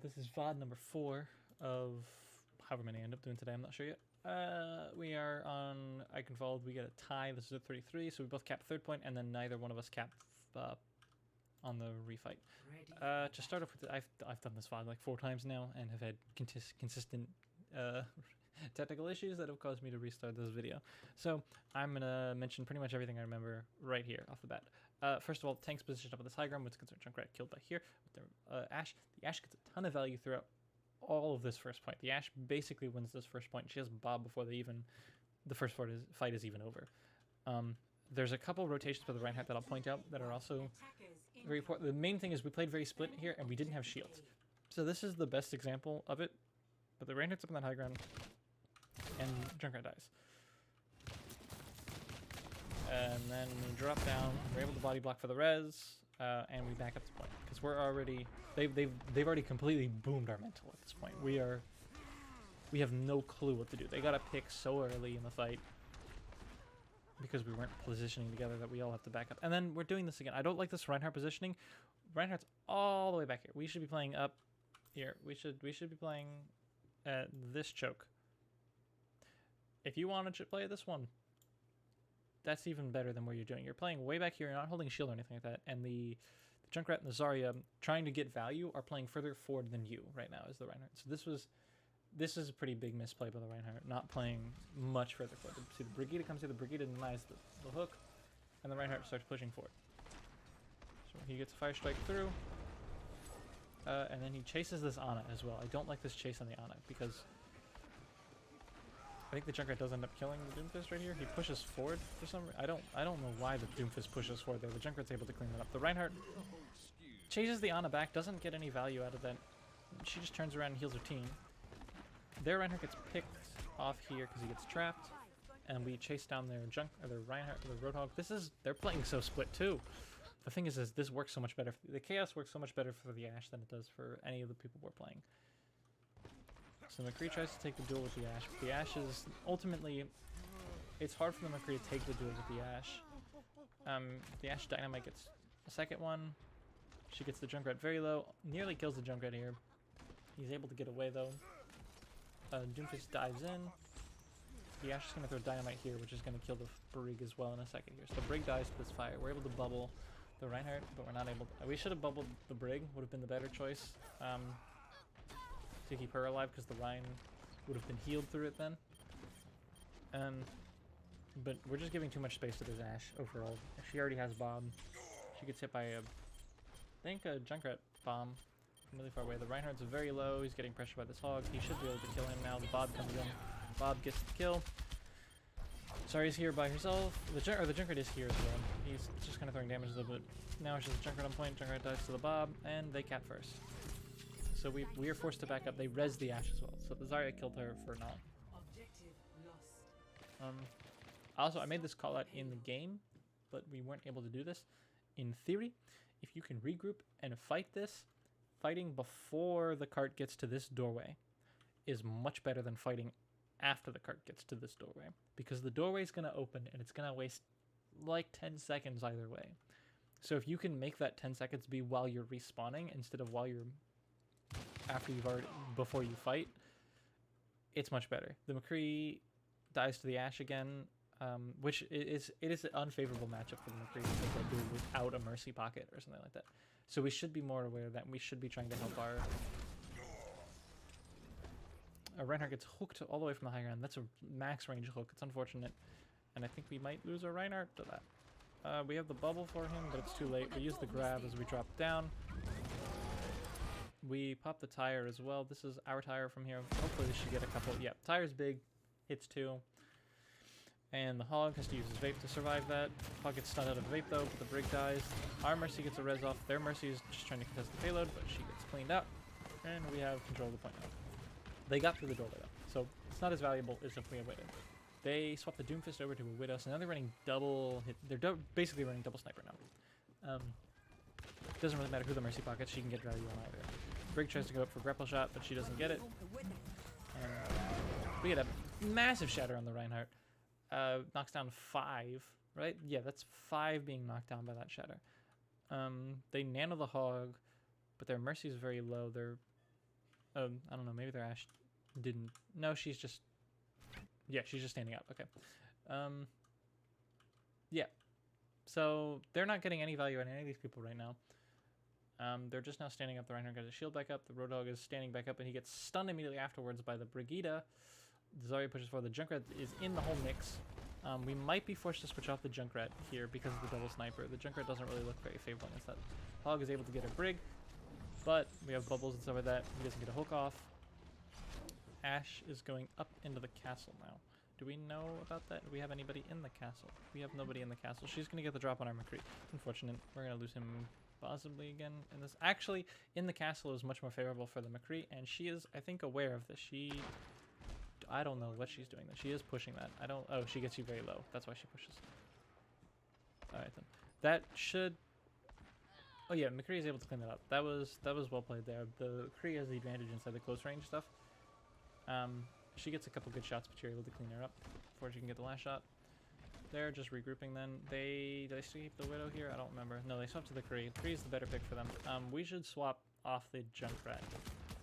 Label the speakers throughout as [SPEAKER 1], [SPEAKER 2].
[SPEAKER 1] This is VOD number 4 of however many I end up doing today. I'm not sure yet. We are on Eichenwalde. We get a tie. This is a 33, so we both cap third point, and then neither one of us cap on the refight. To start off with, I've done this VOD like 4 times now and have had consistent technical issues that have caused me to restart this video. So I'm gonna mention pretty much everything I remember right here off the bat. First of all, tanks positioned up on this high ground, which considered Junkrat killed by here with their Ashe. The Ashe gets a ton of value throughout all of this first point. The Ashe basically wins this first point. She has Bob before the first fight is even over. There's a couple rotations for the Reinhardt that I'll point out that are also very important. The main thing is we played very split here and we didn't have shields. So this is the best example of it. But the Reinhardt's up on that high ground and Junkrat dies. And then we drop down, we're able to body block for the res, and we back up to point. Because we're already, they've already completely boomed our mental at this point. We have no clue what to do. They got a pick so early in the fight because we weren't positioning together that we all have to back up. And then we're doing this again. I don't like this Reinhardt positioning. Reinhardt's all the way back here. We should be playing up here. We should be playing at this choke. If you want to play this one, that's even better than what you're doing. You're playing way back here, you're not holding shield or anything like that, and the Junkrat and the Zarya, trying to get value, are playing further forward than you right now as the Reinhardt. So this is a pretty big misplay by the Reinhardt, not playing much further forward. See, the Brigida comes here, the Brigida denies the hook, and the Reinhardt starts pushing forward. So he gets a fire strike through, and then he chases this Ana as well. I don't like this chase on the Ana, because I think the Junkrat does end up killing the Doomfist right here. He pushes forward for some reason. I don't know why the Doomfist pushes forward there. The Junkrat's able to clean that up. The Reinhardt chases the Ana back, doesn't get any value out of that. She just turns around and heals her team. Their Reinhardt gets picked off here because he gets trapped, and we chase down their Reinhardt, the Roadhog. They're playing so split too. The thing is this works so much better. The Chaos works so much better for the Ashe than it does for any of the people we're playing. So McCree tries to take the duel with the Ashe. The Ashe is ultimately, it's hard for the McCree to take the duel with the Ashe. The Ashe Dynamite gets a second one. She gets the Junkrat very low, nearly kills the Junkrat here. He's able to get away though. Doomfist dives in. The Ashe is going to throw Dynamite here, which is going to kill the Brig as well in a second here. So the Brig dies to this fire. We're able to bubble the Reinhardt, but we're not able to. We should have bubbled the Brig, would have been the better choice. To keep her alive, because the Rein would have been healed through it then. But we're just giving too much space to this Ashe overall. She already has Bob. She gets hit by a Junkrat bomb from really far away. The Reinhardt's very low. He's getting pressured by this Hog. He should be able to kill him now. The Bob comes in. Bob gets the kill. Sorry's here by herself. The Junkrat is here as well. He's just kind of throwing damage a little bit. Now it's just Junkrat on point. Junkrat dies to the Bob, and they cap first. So we are forced to back up. They res the Ashe as well. So the Zarya killed her for now. Also, I made this call out in the game, but we weren't able to do this. In theory, if you can regroup and fight this, fighting before the cart gets to this doorway is much better than fighting after the cart gets to this doorway. Because the doorway is going to open and it's going to waste like 10 seconds either way. So if you can make that 10 seconds be while you're respawning instead of while you're before you fight, it's much better. The McCree dies to the Ashe again, which is an unfavorable matchup for the McCree because they do it without a mercy pocket or something like that. So we should be more aware of that, and we should be trying to help our Reinhardt gets hooked all the way from the high ground. That's a max range hook. It's unfortunate, and I think we might lose our Reinhardt to that. We have the bubble for him, but it's too late. We use the grab as we drop down. We pop the tire as well. This is our tire from here. Hopefully this should get a couple. Yeah, tire's big. Hits 2. And the Hog has to use his vape to survive that. Hog gets stunned out of the vape though, but the Brig dies. Our Mercy gets a res off. Their Mercy is just trying to contest the payload, but she gets cleaned up. And we have control of the point now. They got through the doorway though, so it's not as valuable as if we had waited. They swapped the Doomfist over to a Widow, so now they're running double hit. They're basically running double sniper now. Doesn't really matter who the Mercy pockets, she can get value on either. Brig tries to go up for grapple shot, but she doesn't get it. And we get a massive shatter on the Reinhardt. Knocks down 5, right? Yeah, that's 5 being knocked down by that shatter. They nano the Hog, but their Mercy is very low. Their I don't know, maybe their Ashe didn't. No, she's just... Yeah, she's just standing up. Okay. Yeah. So they're not getting any value out of any of these people right now. They're just now standing up. The Reinhardt got his shield back up. The Roadhog is standing back up, and he gets stunned immediately afterwards by the Brigida. The Zarya pushes forward. The Junkrat is in the whole mix. We might be forced to switch off the Junkrat here because of the double sniper. The Junkrat doesn't really look very favorable against that. Hog is able to get a Brig, but we have bubbles and stuff like that. He doesn't get a hook off. Ashe is going up into the castle now. Do we know about that? Do we have anybody in the castle? We have nobody in the castle. She's going to get the drop on our McCree. Unfortunate. We're going to lose him possibly again in this. Actually, in the castle is much more favorable for the McCree, and she is, I think, aware of this. I don't know what she's doing. She is pushing that. Oh, she gets you very low. That's why she pushes. Alright then. That should... Oh yeah, McCree is able to clean that up. That was well played there. The McCree has the advantage inside the close range stuff. She gets a couple good shots, but you're able to clean her up before she can get the last shot. They're just regrouping then. Did they sweep the Widow here? I don't remember. No, they swapped to the Kree. Kree is the better pick for them. We should swap off the Junkrat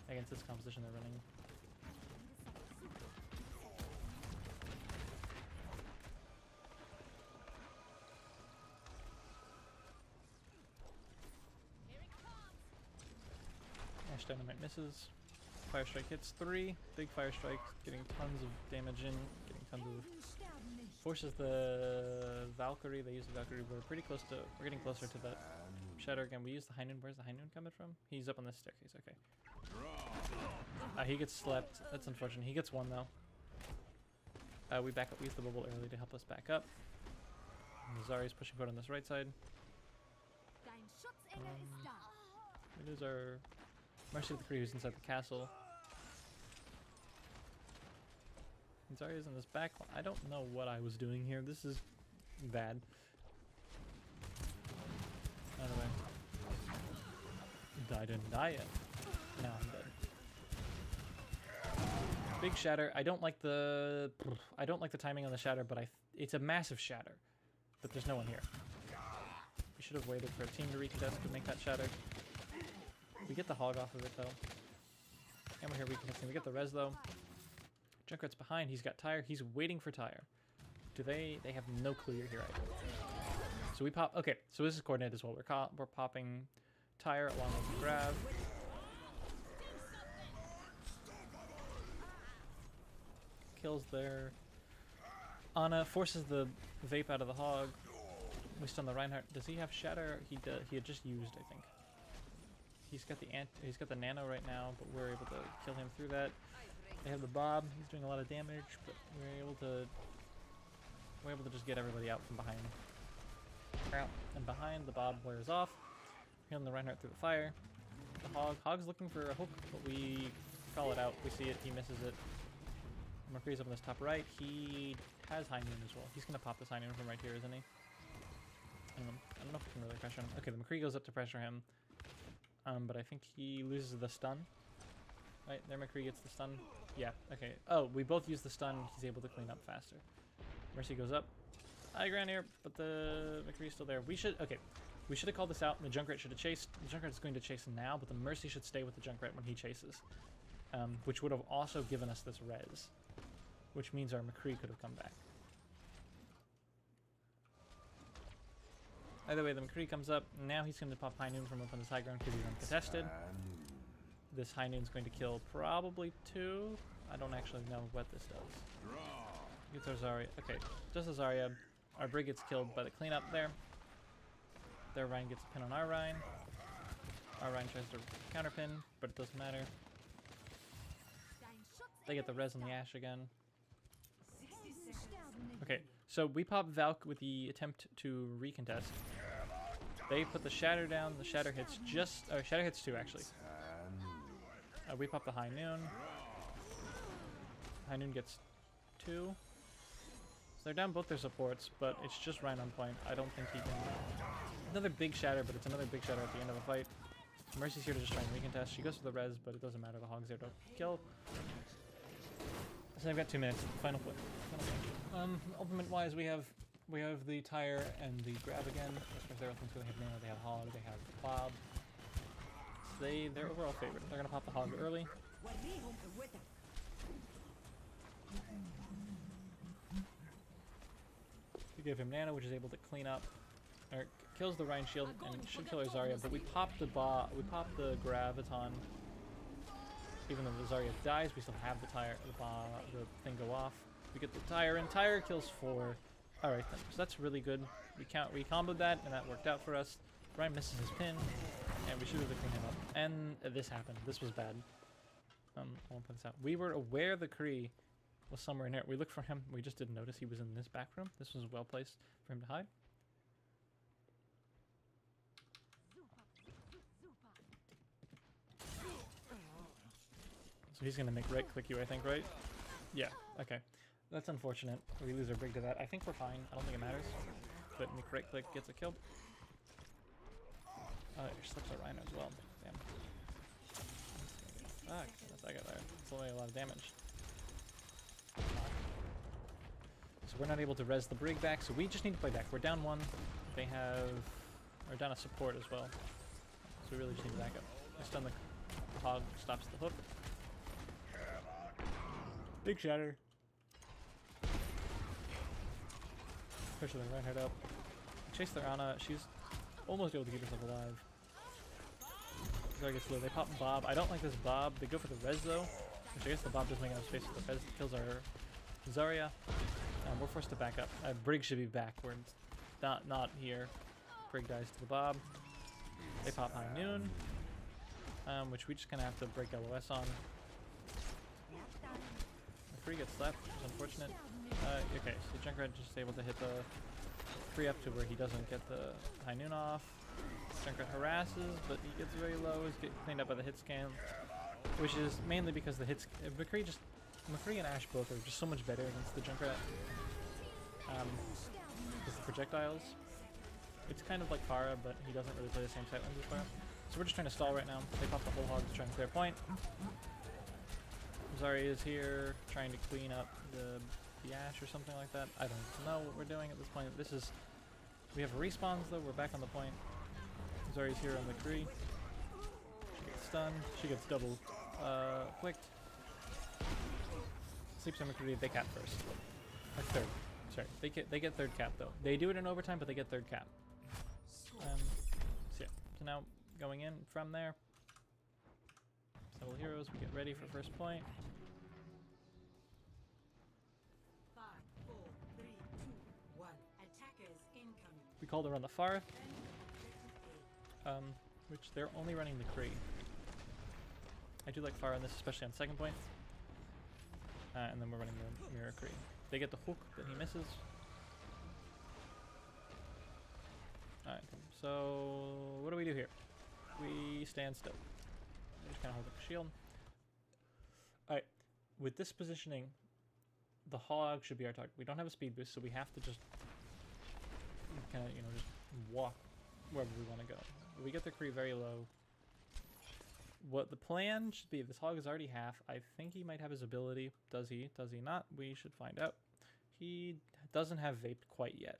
[SPEAKER 1] against this composition they're running. Ashe Dynamite misses. Fire Strike hits 3. Big Fire Strike, getting tons of damage in, getting tons of... Forces the Valkyrie. They use the Valkyrie. We're getting closer to that Shatter again. We use the High Noon. Where's the High Noon coming from? He's up on this staircase. Okay. He gets slept. That's unfortunate. He gets 1 though. We back up. We use the bubble early to help us back up. Zari's pushing forward on this right side. We lose our Mercy of the Kree who's inside the castle. And Zarya's in this back one. I don't know what I was doing here. This is bad. Anyway. I didn't die yet. Now I'm dead. Big shatter. I don't like the timing on the shatter, but it's a massive shatter. But there's no one here. We should have waited for a team to recontest to make that shatter. We get the hog off of it though. And we're here recontesting. We get the res though. Junkrat's behind. He's got Tyre. He's waiting for Tyre. They have no clue you're here either. So we pop. Okay, so this is coordinated as well. We're popping Tyre along with the grab. Kills there. Ana forces the vape out of the hog. We stun the Reinhardt. Does he have shatter? He does. He had just used, I think. He's got the nano right now, but we're able to kill him through that. They have the Bob. He's doing a lot of damage, but we're able to just get everybody out from behind. And behind, the Bob wears off. Healing the Reinhardt through the fire. The Hog's looking for a hook, but we call it out. We see it. He misses it. McCree's up on this top right. He has High Noon as well. He's gonna pop this High Noon from right here, isn't he? I don't know if we can really pressure him. Okay, the McCree goes up to pressure him. But I think he loses the stun. Right, there McCree gets the stun. Yeah, okay. Oh, we both use the stun. He's able to clean up faster. Mercy goes up. High ground here, but the McCree's still there. We should have called this out. The Junkrat should have chased. The Junkrat is going to chase now, but the Mercy should stay with the Junkrat when he chases. Which would have also given us this res. Which means our McCree could have come back. Either way, the McCree comes up. Now he's going to pop High Noon from up on this high ground because he's uncontested. This High Noon's going to kill probably 2. I don't actually know what this does. Gets our Zarya. Okay, just a Zarya. Our Brig gets killed by the cleanup there. Their Rhine gets a pin on our Rhine. Our Rhine tries to counterpin, but it doesn't matter. They get the res on the Ashe again. Okay, so we pop Valk with the attempt to recontest. They put the shatter down. The shatter hits shatter hits 2 actually. We pop the High Noon. High Noon gets 2. So they're down both their supports, but it's just Rhine on point. I don't think he can... Another big shatter, but it's another big shatter at the end of a fight. Mercy's here to just try and recontest. She goes for the res, but it doesn't matter. The Hog's there to kill. So they've got 2 minutes. Final play. Ultimate-wise, we have the Tyre and the grab again. Of course, they're they have Nano, they have Hog, they have Bob. So they're overall favorite. They're gonna pop the Hog early. We give him Nano, which is able to clean up, or kills the Rhine shield and should kill our Zarya, but we pop the Graviton. Even though the Zarya dies, we still have the thing go off. We get the Tire, and Tire kills 4. Alright then, so that's really good. We comboed that, and that worked out for us. Ryan misses his pin, and we should be able to clean him up. And this happened. This was bad. I won't put this out. We were aware the Kree was somewhere in here. We looked for him. We just didn't notice he was in this back room. This was well placed for him to hide. So he's going to make right click you, I think, right? Yeah, okay. That's unfortunate. We lose our brig to that. I think we're fine. I don't think it matters. But make right click gets a kill. It slips our Rhino as well. Damn. Fuck, that's that guy there. It's only a lot of damage. So we're not able to res the brig back, so we just need to play back. We're down 1. They have... We're down a support as well. So we really just need to back up. I stun the hog, stops the hook. Big shatter. Push the Reinhardt up. Chase their Ana. She's almost able to keep herself alive. Zarya gets low. They pop Bob. I don't like this Bob. They go for the res though, which I guess the Bob doesn't make enough space for the res. Kills our Zarya. We're forced to back up. Brig should be back. We're not here. Brig dies to the Bob. They pop High Noon, which we just kind of have to break LOS on. Free gets slapped, which is unfortunate. Okay, so Junkrat just able to hit the free up to where he doesn't get the High Noon off. Junkrat harasses, but he gets very low. He's getting cleaned up by the hit scan, which is mainly because the hits. McCree and Ash both are just so much better against the Junkrat. Because the projectiles. It's kind of like Pharah, but he doesn't really play the same sight lines as Pharah. So we're just trying to stall right now. They pop the whole hog to try and clear point. Zarya is here, trying to clean up the Ash or something like that. I don't know what we're doing at this point. We have respawns though, we're back on the point. Zarya's here on the Kree. She gets stunned, she gets double clicked. Sleeps on McCree, they cap first. Third. Sorry, they get third cap though. They do it in overtime, but they get third cap. So yeah, so now going in from there. Several heroes, we get ready for first point.
[SPEAKER 2] 5, 4, 3, 2, 1. Attackers incoming.
[SPEAKER 1] We called her on the Farth, which they're only running the Kree. I do like Farah on this, especially on second point. And then we're running the Mirror Kree. They get the hook, but he misses. Alright, so what do we do here? We stand still. Just kind of hold up the shield. Alright, with this positioning, the hog should be our target. We don't have a speed boost, so we have to just kind of, just walk wherever we want to go. We get the Kree very low. What the plan should be, this hog is already half. I think he might have his ability. Does he? Does he not? We should find out. He doesn't have vaped quite yet.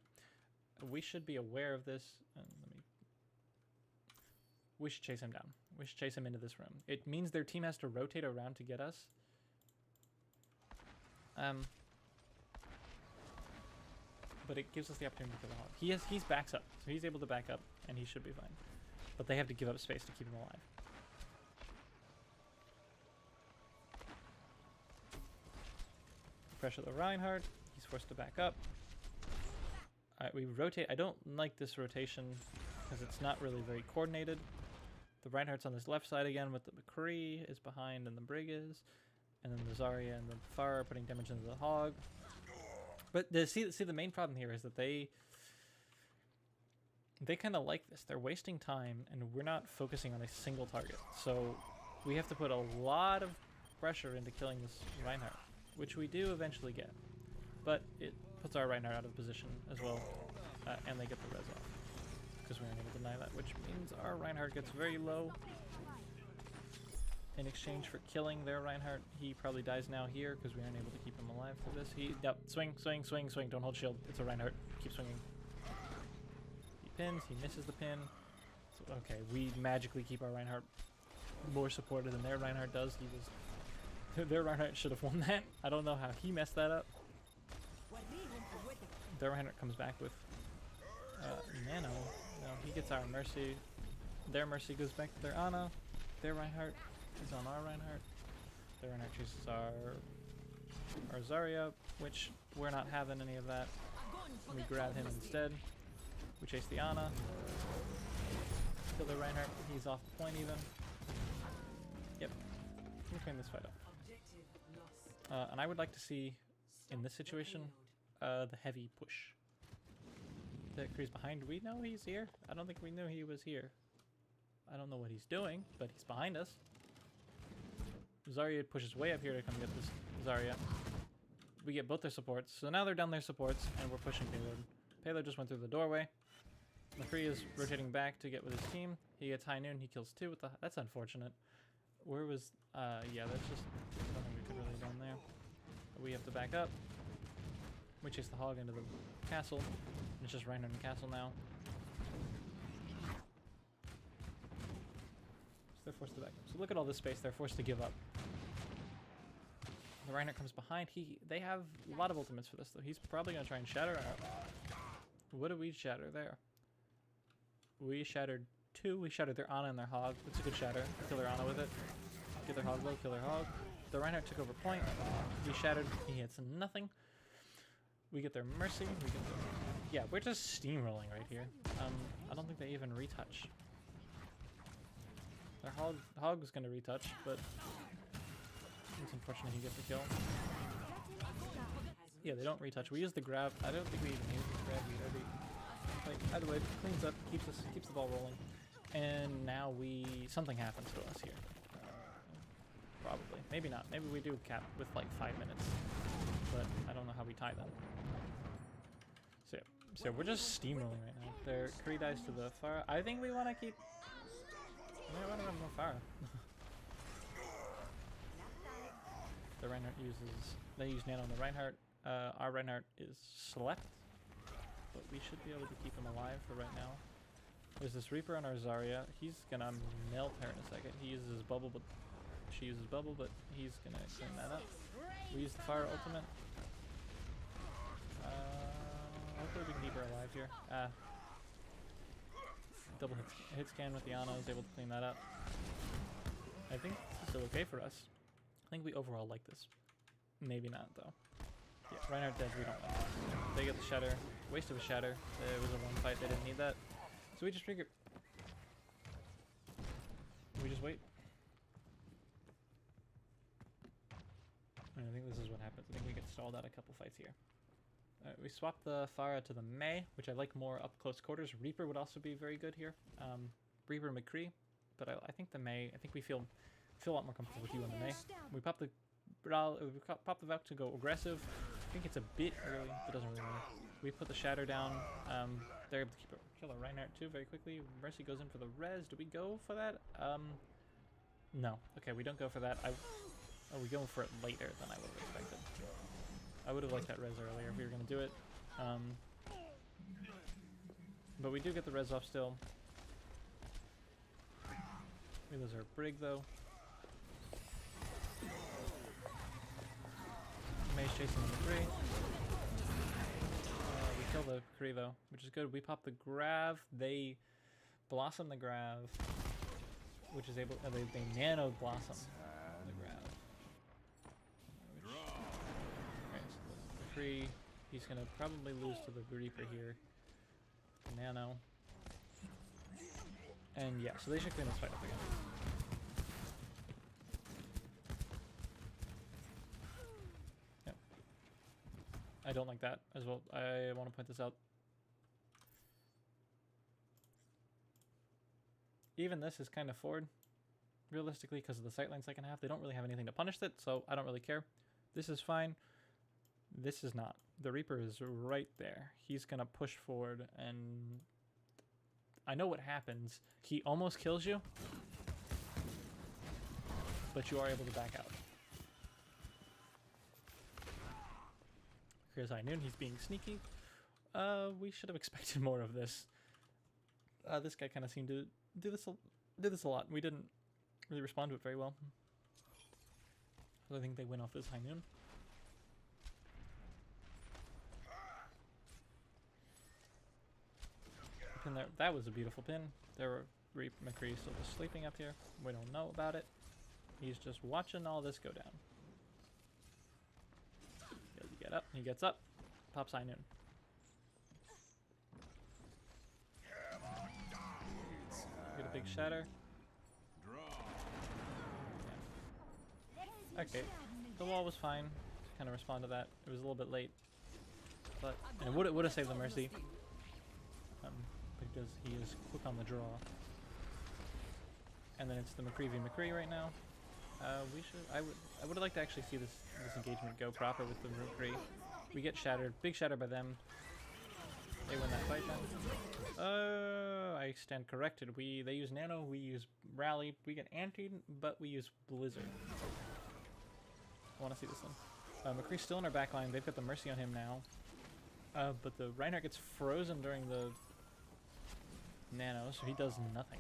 [SPEAKER 1] We should be aware of this. We should chase him down. We should chase him into this room. It means their team has to rotate around to get us. But it gives us the opportunity to kill the hog. He's backs up, so he's able to back up, and he should be fine. But they have to give up space to keep him alive. Pressure the Reinhardt. He's forced to back up. Alright, we rotate. I don't like this rotation because it's not really very coordinated. The Reinhardt's on this left side again, with the McCree is behind and the Brig is. And then the Zarya and the Farah are putting damage into the hog. But see, the main problem here is that they kind of like this. They're wasting time, and we're not focusing on a single target. So we have to put a lot of pressure into killing this Reinhardt, which we do eventually get. But it puts our Reinhardt out of position as well, and they get the res off. Because we aren't able to deny that, which means our Reinhardt gets very low. In exchange for killing their Reinhardt, he probably dies now here because we aren't able to keep him alive for this. Swing, swing, swing, swing. Don't hold shield. It's a Reinhardt. Keep swinging. He pins. He misses the pin. So, okay, we magically keep our Reinhardt more supported than their Reinhardt does. He was Their Reinhardt should have won that. I don't know how he messed that up. Their Reinhardt comes back with Nano. No, he gets our Mercy. Their Mercy goes back to their Ana. Their Reinhardt is on our Reinhardt. Their Reinhardt chases our Zarya, which we're not having any of that. We grab him instead. We chase the Ana. Kill the Reinhardt. He's off the point even. Yep. We'll clean this fight up. And I would like to see, in this situation, the heavy push. The Kree's behind. Do we know he's here? I don't think we knew he was here. I don't know what he's doing, but he's behind us. Zarya pushes way up here to come get this Zarya. We get both their supports. So now they're down their supports, and we're pushing Payload. Payload just went through the doorway. McCree is rotating back to get with his team. He gets High Noon. He kills 2 with the... That's unfortunate. Where was... yeah, that's just... I don't think we could really have done there. We have to back up. We chase the hog into the castle. It's just Reinhardt in the castle now. So they're forced to back up. So look at all this space. They're forced to give up. The Reinhardt comes behind. They have a lot of ultimates for this, though. He's probably going to try and shatter our... What did we shatter there? We shattered 2. We shattered their Ana and their hog. That's a good shatter. Kill their Ana with it. Get their hog low. Kill their hog. The Reinhardt took over point. He shattered. He hits nothing. We get their Mercy. We get their... Yeah, we're just steamrolling right here. I don't think they even retouch. Their hog was going to retouch, but it's unfortunate he gets the kill. Yeah, they don't retouch. We use the grab. I don't think we even use the grab either. Like, either way, it cleans up, keeps the ball rolling, and now something happens to us here. Probably, maybe not. Maybe we do cap with like 5 minutes, but I don't know how we tie them. So yeah, so we're just steamrolling right now. Their Kree dies to the Pharah. I think we want to keep. We want to run more Pharah. The Reinhardt they use Nano on the Reinhardt. Our Reinhardt is slept, but we should be able to keep him alive for right now. There's this Reaper on our Zarya. He's gonna melt her in a second. He uses bubble, but she uses bubble, but he's gonna clean that up. We use the fire ultimate. Hopefully we can keep her alive here. Double hit scan with the Ana is able to clean that up. I think this is still okay for us. I think we overall like this. Maybe not though. Yeah, Reinhardt dead, we don't like it. They get the shatter. Waste of a shatter. It was a 1 fight, they didn't need that. So we just figured. We just wait. And I think this is what happens. I think we get stalled out a couple fights here. We swapped the Pharah to the Mei, which I like more up close quarters. Reaper would also be very good here. Reaper McCree, but I think the Mei. I think we feel a lot more comfortable with you on the Mei. We pop the Valk to go aggressive. I think it's a bit early, but doesn't really matter. We put the shatter down. They're able to kill a Reinhardt too very quickly. Mercy goes in for the res. Do we go for that? No. Okay, we don't go for that. We go for it later than I would have expected. I would have liked that res earlier if we were going to do it. But we do get the res off still. We lose our Brig though. Mei's chasing the Kree. We kill the Kree though, which is good. We pop the Grav. They blossom the Grav, which is able. They nano blossom the Grav. Right, so the Kree. He's gonna probably lose to the Reaper here. The nano. And yeah, so they should clean this fight up again. I don't like that as well. I want to point this out. Even this is kind of forward, realistically, because of the sightline second half. They don't really have anything to punish it, so I don't really care. This is fine. This is not. The Reaper is right there. He's going to push forward, and I know what happens. He almost kills you, but you are able to back out. Here's High Noon. He's being sneaky. We should have expected more of this. This guy kind of seemed to do this a lot. We didn't really respond to it very well. So I think they win off this high noon. Pin there. That was a beautiful pin. There were McCree still just sleeping up here. We don't know about it. He's just watching all this go down. Does he get up? He gets up. Pops high noon. Get a big shatter. Yeah. Okay. The wall was fine. Kind of respond to that. It was a little bit late. But and it would have saved the mercy. Because he is quick on the draw. And then it's the McCree v McCree right now. I would like to actually see this engagement go proper with the McCree. We get shattered, big shatter by them. They win that fight then. I stand corrected. They use Nano, we use Rally. We get anti, but we use Blizzard. I want to see this one. McCree's still in our backline. They've got the Mercy on him now. But the Reinhardt gets frozen during the Nano, so he does nothing.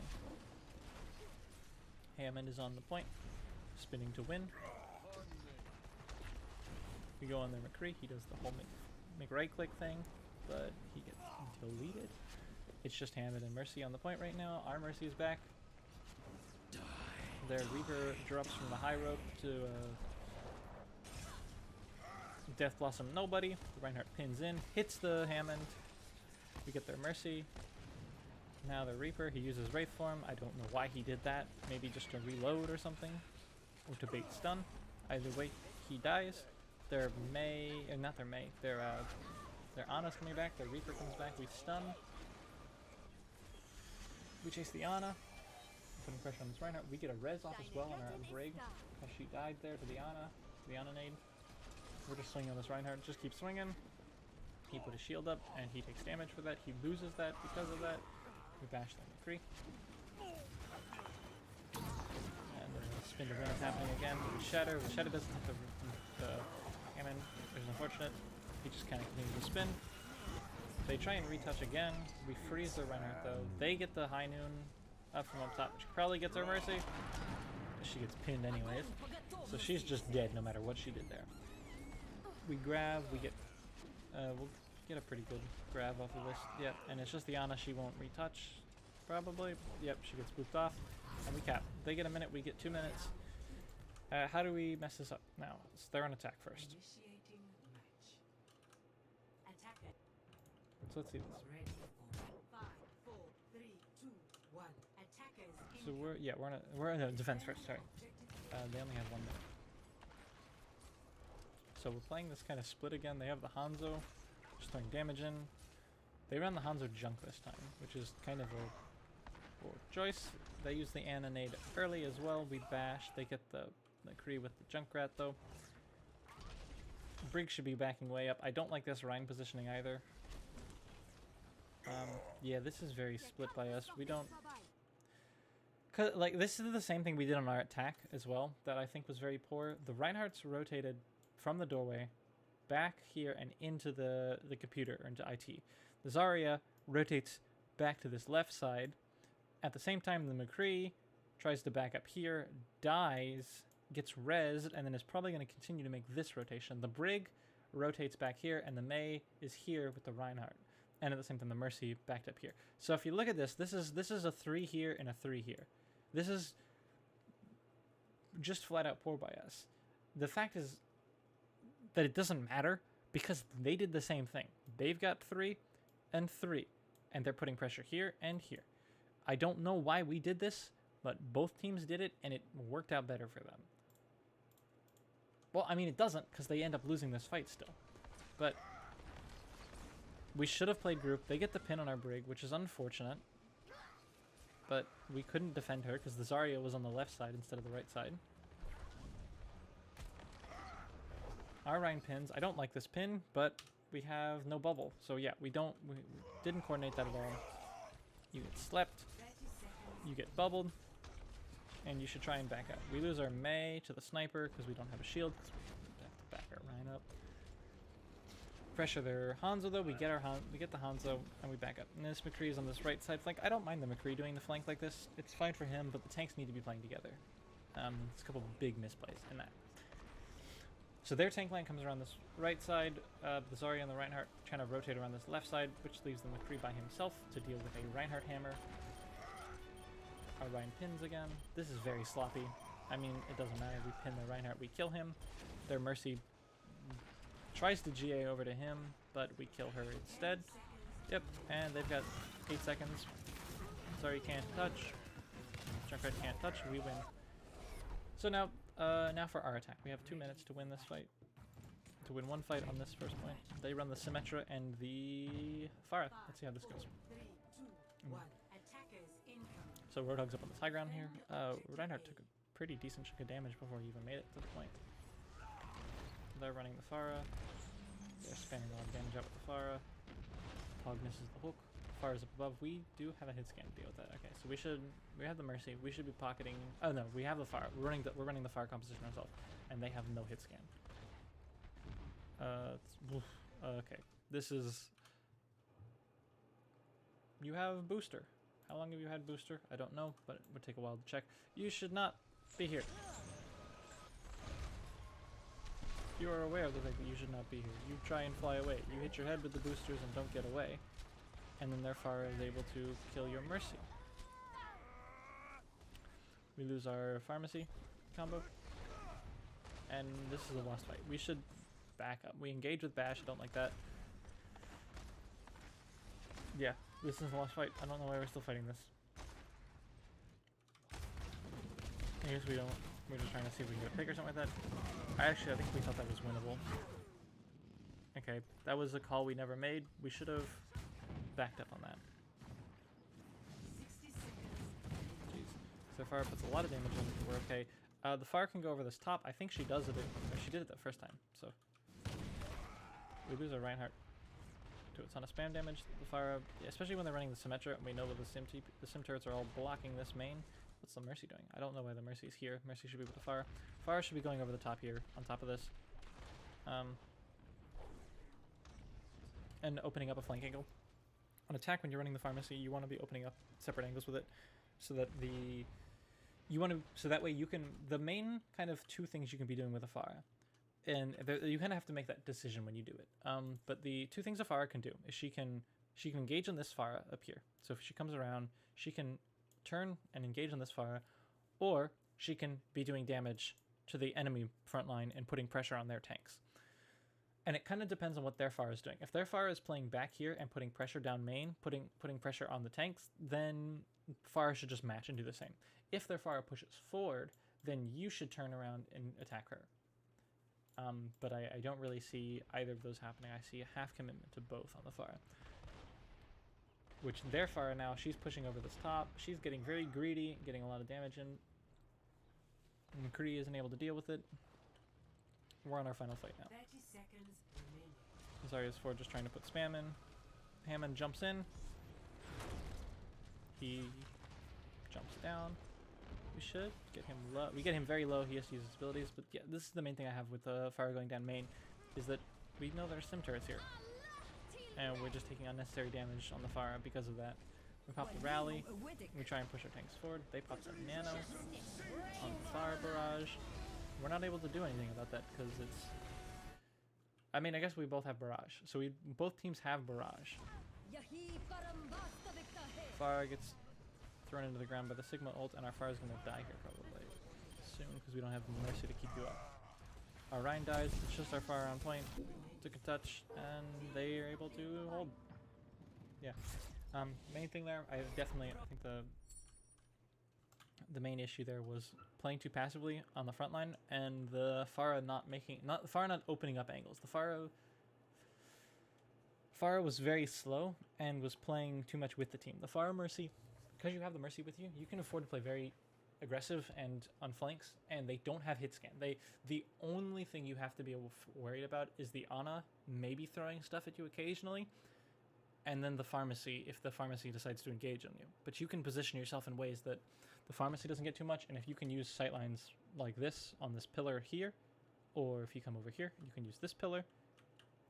[SPEAKER 1] Hammond is on the point, spinning to win. We go on there, McCree. He does the whole make right click thing, but he gets deleted. It's just Hammond and Mercy on the point right now. Our Mercy is back. Their Reaper drops from the high rope to Death Blossom nobody. The Reinhardt pins in, hits the Hammond. We get their Mercy. Now the Reaper, he uses Wraith form. I don't know why he did that. Maybe just to reload or something. Or to bait stun. Either way, he dies. Their Mei, not their Mei, their Ana's coming back. Their Reaper comes back. We stun. We chase the Ana. Putting pressure on this Reinhardt. We get a res off as well on our Brig. As she died there to the Ana nade. We're just swinging on this Reinhardt. Just keep swinging. He put his shield up and he takes damage for that. He loses that because of that. We bash the McCree. And spin to win is happening again. We shatter. The shatter doesn't hit the Hammond, which is unfortunate. He just kind of continues to spin. They try and retouch again. We freeze the Reinhardt though. They get the high noon up from up top, which probably gets our Mercy. She gets pinned anyways. So she's just dead no matter what she did there. We grab, we get, we'll get a pretty good grab off of this. Yep, and it's just the Ana, she won't retouch, probably. Yep, she gets spooked off, and we cap. They get a minute, we get 2 minutes. How do we mess this up now? So they're on attack first. So let's see this. So we're in a defense first, sorry. They only have 1 minute. So we're playing this kind of split again. They have the Hanzo, just throwing damage in. They run the Hanzo junk this time, which is kind of a poor choice. They use the Ana nade early as well. We bash. They get the McCree with the Junkrat though. Brig should be backing way up. I don't like this Rhine positioning either. Yeah, this is very split by us. We don't... Cause, like, this is the same thing we did on our attack as well, that I think was very poor. The Reinhardt's rotated from the doorway back here and into the computer, or into IT. The Zarya rotates back to this left side. At the same time, the McCree tries to back up here, dies, gets rezzed, and then is probably going to continue to make this rotation. The Brig rotates back here, and the Mei is here with the Reinhardt. And at the same time, the Mercy backed up here. So if you look at this, this is a 3 here and a 3 here. This is just flat out poor by us. The fact is that it doesn't matter because they did the same thing. They've got 3 and 3, and they're putting pressure here and here. I don't know why we did this, but both teams did it, and it worked out better for them. Well, I mean, it doesn't because they end up losing this fight still. But we should have played group. They get the pin on our Brig, which is unfortunate. But we couldn't defend her because the Zarya was on the left side instead of the right side. Our Rhine pins. I don't like this pin, but we have no bubble. So yeah, we didn't coordinate that at all. You get slept, you get bubbled, and you should try and back up. We lose our Mei to the sniper because we don't have a shield because we have to back our Rhine up. Pressure their Hanzo though. We get the Hanzo and we back up. And this McCree is on this right side flank. I don't mind the McCree doing the flank like this. It's fine for him, but the tanks need to be playing together. There's a couple big misplays in that. So their tank line comes around this right side, the Zarya and the Reinhardt trying to rotate around this left side, which leaves the McCree by himself to deal with a Reinhardt hammer. Our Ryan pins again. This is very sloppy. I mean, it doesn't matter. We pin the Reinhardt, we kill him. Their Mercy tries to GA over to him, but we kill her instead. Yep, and they've got 8 seconds. Sorry, can't touch. Junkrat can't touch. We win. So now for our attack. We have 2 minutes to win this fight. To win one fight on this first point. They run the Symmetra and the Pharah. Let's see how this goes. So Roadhog's up on this high ground here. Reinhardt took a pretty decent chunk of damage before he even made it to the point. They're running the Pharah. They're spamming a lot of damage out with the Pharah. Hog misses the hook. Pharah's up above. We do have a hit scan to deal with that. Okay, so we have the Mercy. We should be pocketing. Oh no, we have the Pharah. We're running the Pharah composition ourselves, and they have no hit scan. Okay, this is. You have booster. How long have you had booster? I don't know, but it would take a while to check. You should not be here. You are aware of the fact that you should not be here. You try and fly away. You hit your head with the boosters and don't get away. And then their Pharah is able to kill your Mercy. We lose our Pharmacy combo. And this is a lost fight. We should back up. We engage with Bash. I don't like that. Yeah, this is a lost fight. I don't know why we're still fighting this. I guess we don't. We're just trying to see if we can get a pick or something like that. I think we thought that was winnable. Okay, that was a call we never made. We should have backed up on that. Jeez. So Pharah puts a lot of damage in. We're okay. The Pharah can go over this top. I think she does it. Or she did it that first time. So we lose our Reinhardt to a ton of spam damage. The Pharah, especially when they're running the Symmetra, and we know that the Sim turrets are all blocking this main. What's the Mercy doing? I don't know why the Mercy is here. Mercy should be with the Pharah. Pharah should be going over the top here, on top of this. And opening up a flank angle. On attack, when you're running the Pharmacy, you want to be opening up separate angles with it, so that that way you can, the main kind of 2 things you can be doing with a Pharah, and you kind of have to make that decision when you do it. But the 2 things a Pharah can do is she can engage on this Pharah up here. So if she comes around, she can turn and engage on this Pharah, or she can be doing damage to the enemy front line and putting pressure on their tanks. And it kind of depends on what their Pharah is doing. If their Pharah is playing back here and putting pressure down main, putting pressure on the tanks, then Pharah should just match and do the same. If their Pharah pushes forward, then you should turn around and attack her. But I don't really see either of those happening. I see a half commitment to both on the Pharah. Which their Pharah now, she's pushing over this top. She's getting very greedy, getting a lot of damage in. McCree isn't able to deal with it. We're on our final fight now.
[SPEAKER 2] 30 seconds remaining.
[SPEAKER 1] Zarya's Ford just trying to put spam in. Hammond jumps in. He jumps down. We should get him low. We get him very low. He has to use his abilities. But yeah, this is the main thing I have with the Pharah going down main, is that we know there's Sim turrets here. And we're just taking unnecessary damage on the Pharah because of that. We pop the rally. We try and push our tanks forward. They pop some nano on the Pharah barrage. We're not able to do anything about that because it's... I mean, I guess we both have barrage. So both teams have barrage. Pharah gets thrown into the ground by the Sigma ult, and our Pharah's going to die here probably soon because we don't have Mercy to keep you up. Our Rhine dies. It's just our Pharah on point. Took a touch, and they are able to hold. Yeah. Main thing there, I think the main issue there was playing too passively on the front line, and the Pharah not opening up angles. The Pharah was very slow and was playing too much with the team. The Pharah Mercy, because you have the Mercy with you, you can afford to play very aggressive and on flanks, and they don't have hit scan. The only thing you have to be worried about is the Ana maybe throwing stuff at you occasionally, and then the Pharmacy if the Pharmacy decides to engage on you. But you can position yourself in ways that the Pharmacy doesn't get too much, and if you can use sightlines like this on this pillar here, or if you come over here, you can use this pillar.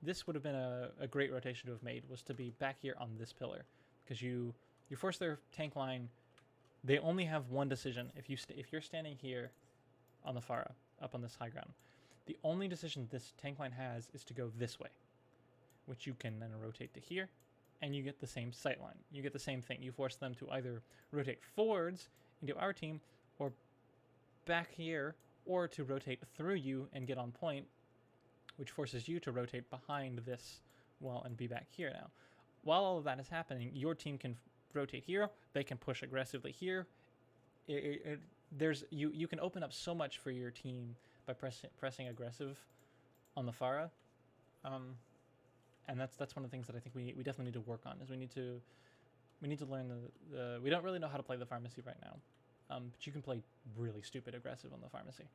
[SPEAKER 1] This would have been a great rotation to have made, was to be back here on this pillar, because you force their tank line. They only have one decision. If you're standing here on the Pharah, up on this high ground, The only decision this tank line has is to go this way, which you can then rotate to here, and you get the same sight line. You get the same thing. You force them to either rotate forwards into our team, or back here, or to rotate through you and get on point, which forces you to rotate behind this wall and be back here now. While all of that is happening, your team can rotate here. They can push aggressively here. You can open up so much for your team by pressing aggressive on the Pharah, and that's one of the things that I think we definitely need to work on. Is we need to learn we don't really know how to play the pharmacy right now, but you can play really stupid aggressive on the pharmacy.